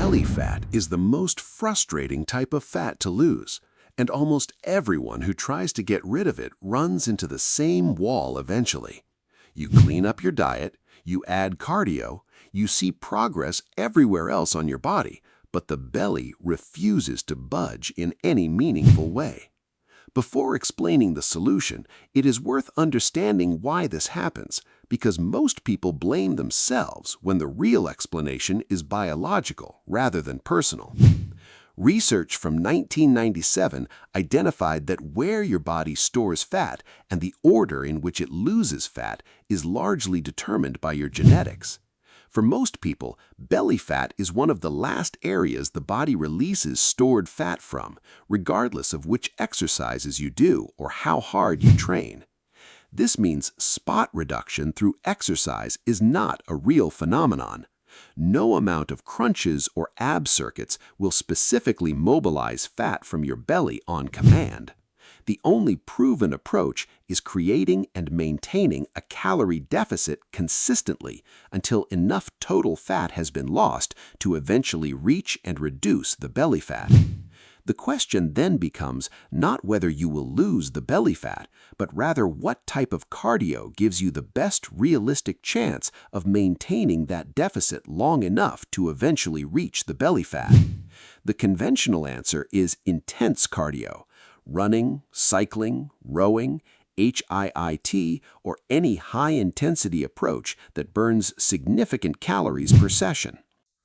Belly fat is the most frustrating type of fat to lose, and almost everyone who tries to get rid of it runs into the same wall eventually. You clean up your diet, you add cardio, you see progress everywhere else on your body, but the belly refuses to budge in any meaningful way. Before explaining the solution, it is worth understanding why this happens, because most people blame themselves when the real explanation is biological rather than personal. Research from 1997 identified that where your body stores fat and the order in which it loses fat is largely determined by your genetics. For most people, belly fat is one of the last areas the body releases stored fat from, regardless of which exercises you do or how hard you train. This means spot reduction through exercise is not a real phenomenon. No amount of crunches or ab circuits will specifically mobilize fat from your belly on command. The only proven approach is creating and maintaining a calorie deficit consistently until enough total fat has been lost to eventually reach and reduce the belly fat. The question then becomes not whether you will lose the belly fat, but rather what type of cardio gives you the best realistic chance of maintaining that deficit long enough to eventually reach the belly fat. The conventional answer is intense cardio. Running, cycling, rowing, HIIT, or any high-intensity approach that burns significant calories per session.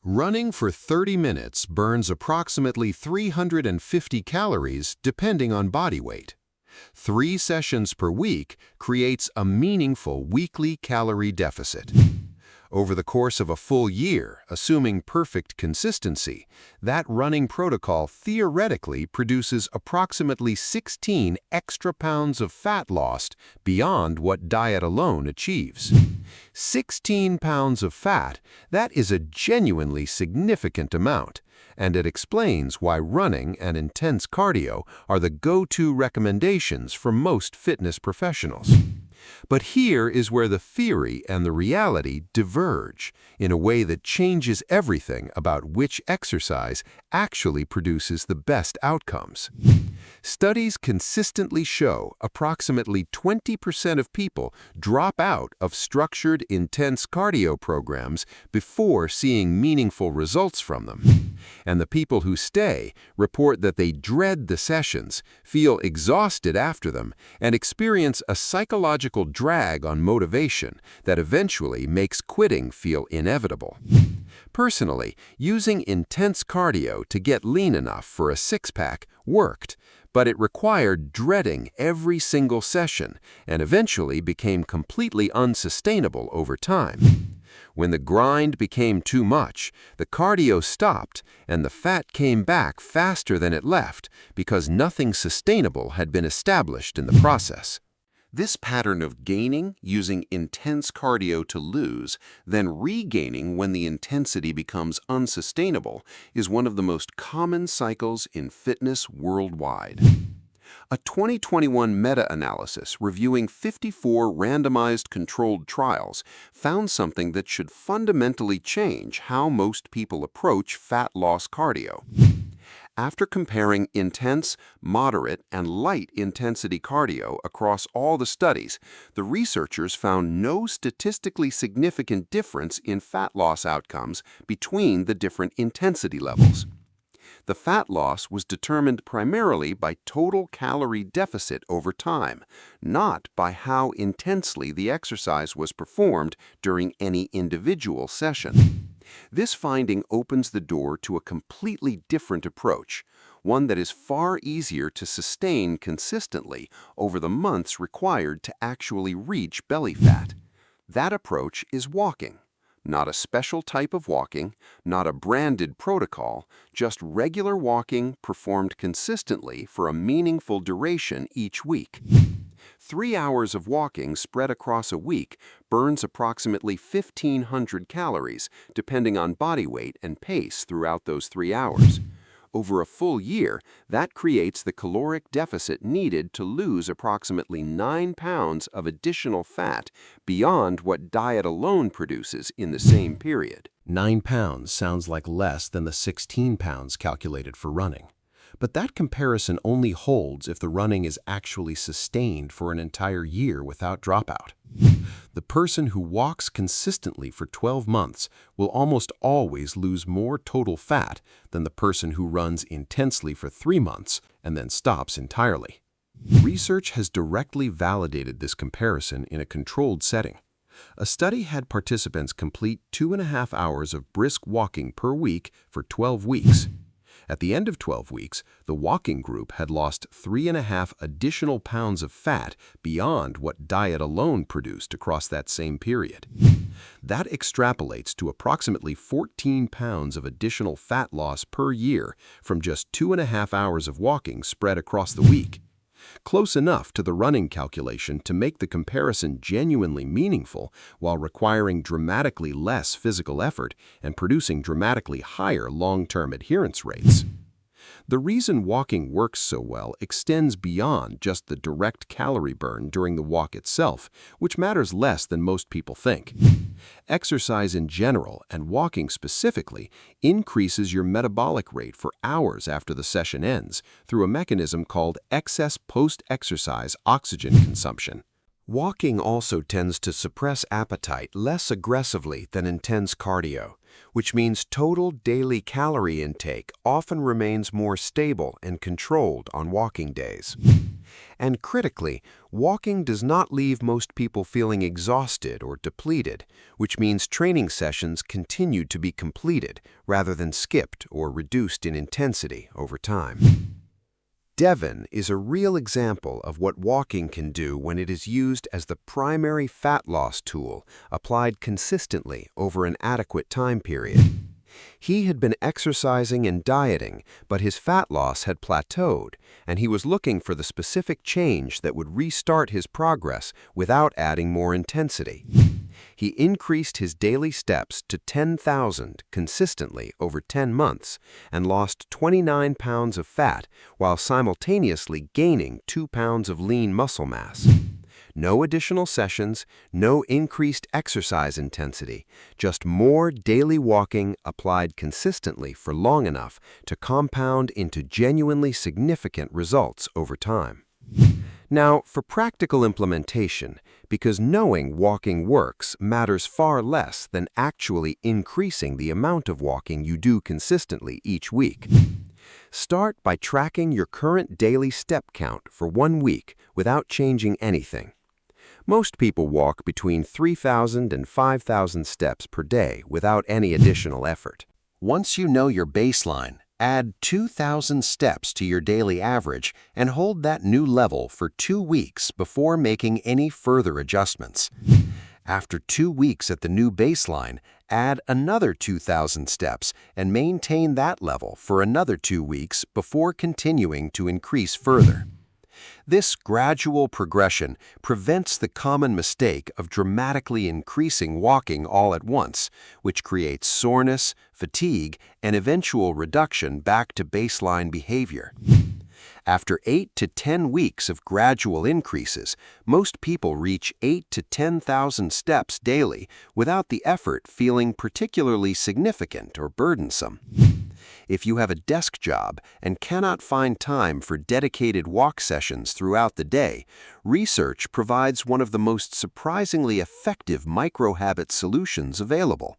Running for 30 minutes burns approximately 350 calories depending on body weight. 3 sessions per week creates a meaningful weekly calorie deficit. Over the course of a full year, assuming perfect consistency, that running protocol theoretically produces approximately 16 extra pounds of fat lost beyond what diet alone achieves. 16 pounds of fat, that is a genuinely significant amount, and it explains why running and intense cardio are the go-to recommendations for most fitness professionals. But here is where the theory and the reality diverge in a way that changes everything about which exercise actually produces the best outcomes. Studies consistently show approximately 20% of people drop out of structured, intense cardio programs before seeing meaningful results from them. And the people who stay report that they dread the sessions, feel exhausted after them, and experience a psychological drag on motivation that eventually makes quitting feel inevitable. Personally, using intense cardio to get lean enough for a six-pack worked, but it required dreading every single session and eventually became completely unsustainable over time. When the grind became too much, the cardio stopped and the fat came back faster than it left because nothing sustainable had been established in the process. This pattern of gaining using intense cardio to lose, then regaining when the intensity becomes unsustainable, is one of the most common cycles in fitness worldwide. A 2021 meta-analysis reviewing 54 randomized controlled trials found something that should fundamentally change how most people approach fat loss cardio. After comparing intense, moderate, and light intensity cardio across all the studies, the researchers found no statistically significant difference in fat loss outcomes between the different intensity levels. The fat loss was determined primarily by total calorie deficit over time, not by how intensely the exercise was performed during any individual session. This finding opens the door to a completely different approach, one that is far easier to sustain consistently over the months required to actually reach belly fat. That approach is walking. Not a special type of walking, not a branded protocol, just regular walking performed consistently for a meaningful duration each week. 3 hours of walking spread across a week burns approximately 1,500 calories, depending on body weight and pace throughout those 3 hours. Over a full year, that creates the caloric deficit needed to lose approximately 9 pounds of additional fat beyond what diet alone produces in the same period. 9 pounds sounds like less than the 16 pounds calculated for running. But that comparison only holds if the running is actually sustained for an entire year without dropout. The person who walks consistently for 12 months will almost always lose more total fat than the person who runs intensely for 3 months and then stops entirely. Research has directly validated this comparison in a controlled setting. A study had participants complete 2.5 hours of brisk walking per week for 12 weeks. At the end of 12 weeks, the walking group had lost 3.5 additional pounds of fat beyond what diet alone produced across that same period. That extrapolates to approximately 14 pounds of additional fat loss per year from just 2.5 hours of walking spread across the week. Close enough to the running calculation to make the comparison genuinely meaningful while requiring dramatically less physical effort and producing dramatically higher long-term adherence rates. The reason walking works so well extends beyond just the direct calorie burn during the walk itself, which matters less than most people think. Exercise in general, and walking specifically, increases your metabolic rate for hours after the session ends through a mechanism called excess post-exercise oxygen consumption. Walking also tends to suppress appetite less aggressively than intense cardio, which means total daily calorie intake often remains more stable and controlled on walking days. And critically, walking does not leave most people feeling exhausted or depleted, which means training sessions continue to be completed rather than skipped or reduced in intensity over time. Devon is a real example of what walking can do when it is used as the primary fat loss tool applied consistently over an adequate time period. He had been exercising and dieting, but his fat loss had plateaued, and he was looking for the specific change that would restart his progress without adding more intensity. He increased his daily steps to 10,000 consistently over 10 months and lost 29 pounds of fat while simultaneously gaining 2 pounds of lean muscle mass. No additional sessions, no increased exercise intensity, just more daily walking applied consistently for long enough to compound into genuinely significant results over time. Now, for practical implementation, because knowing walking works matters far less than actually increasing the amount of walking you do consistently each week. Start by tracking your current daily step count for 1 week without changing anything. Most people walk between 3,000 and 5,000 steps per day without any additional effort. Once you know your baseline, add 2,000 steps to your daily average and hold that new level for 2 weeks before making any further adjustments. After 2 weeks at the new baseline, add another 2,000 steps and maintain that level for another 2 weeks before continuing to increase further. This gradual progression prevents the common mistake of dramatically increasing walking all at once, which creates soreness, fatigue, and eventual reduction back to baseline behavior. After 8 to 10 weeks of gradual increases, most people reach 8 to 10,000 steps daily without the effort feeling particularly significant or burdensome. If you have a desk job and cannot find time for dedicated walk sessions throughout the day, research provides one of the most surprisingly effective micro-habit solutions available.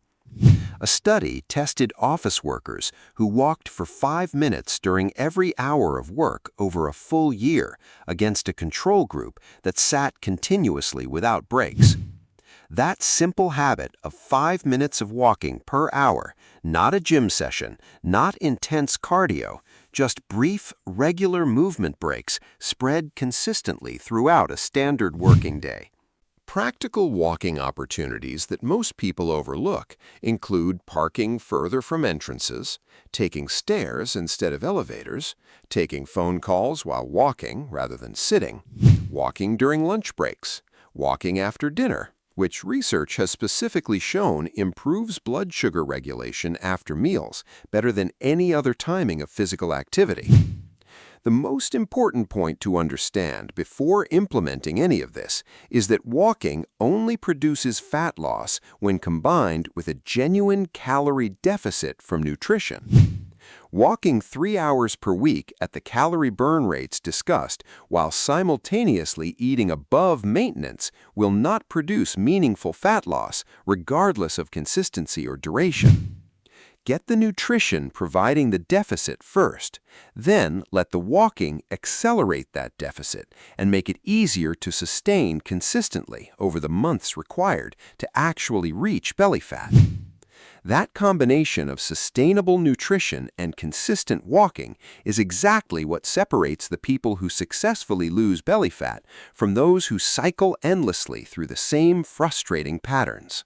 A study tested office workers who walked for 5 minutes during every hour of work over a full year against a control group that sat continuously without breaks. That simple habit of 5 minutes of walking per hour, not a gym session, not intense cardio, just brief, regular movement breaks spread consistently throughout a standard working day. Practical walking opportunities that most people overlook include parking further from entrances, taking stairs instead of elevators, taking phone calls while walking rather than sitting, walking during lunch breaks, walking after dinner, which research has specifically shown improves blood sugar regulation after meals better than any other timing of physical activity. The most important point to understand before implementing any of this is that walking only produces fat loss when combined with a genuine calorie deficit from nutrition. Walking 3 hours per week at the calorie burn rates discussed while simultaneously eating above maintenance will not produce meaningful fat loss, regardless of consistency or duration. Get the nutrition providing the deficit first, then let the walking accelerate that deficit and make it easier to sustain consistently over the months required to actually reach belly fat. That combination of sustainable nutrition and consistent walking is exactly what separates the people who successfully lose belly fat from those who cycle endlessly through the same frustrating patterns.